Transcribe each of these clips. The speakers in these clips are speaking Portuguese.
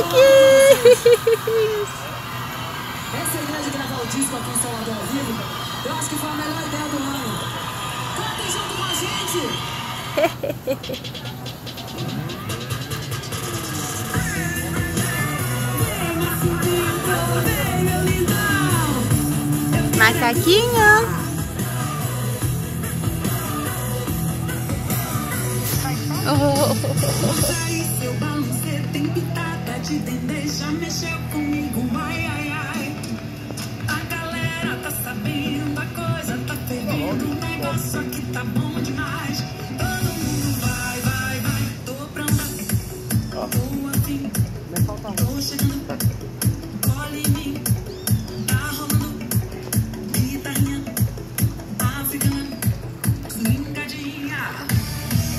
macaquinhos! Essa ideia de gravar o disco aqui em Salvador ao vivo, eu acho que foi a melhor ideia do ano. Cantem junto com a gente! Macaquinho! Oh. Seu balancê tem pitada de dendê, já mexeu comigo, ai, ai, ai. A galera tá sabendo, a coisa tá fervendo, o negócio aqui tá bom demais. Todo mundo vai, vai, vai, tô pronta, tô afim, tô chegando, colhe em mim, tá rolando, guitarrinha, africana, swingadinha.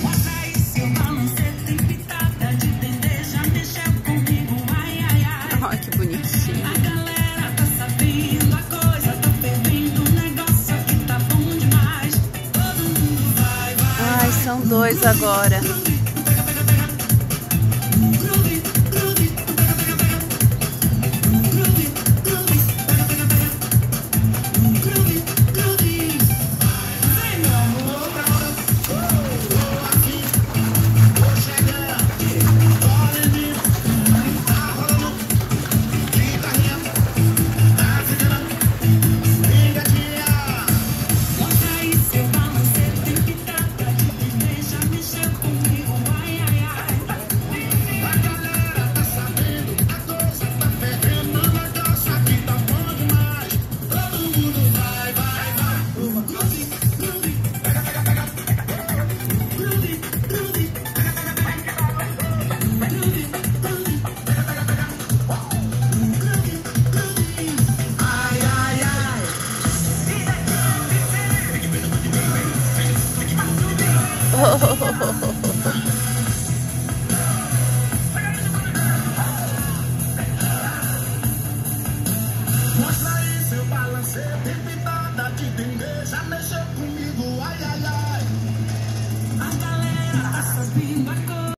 Mostra aí seu balancê, tem pitada de dendê, já mexeu comigo, ai, ai, ai. Olha que bonitinho. A galera tá sabendo, a coisa tá fervendo, o negócio aqui tá bom demais. Todo mundo vai, vai. Ai, são dois agora. Mostra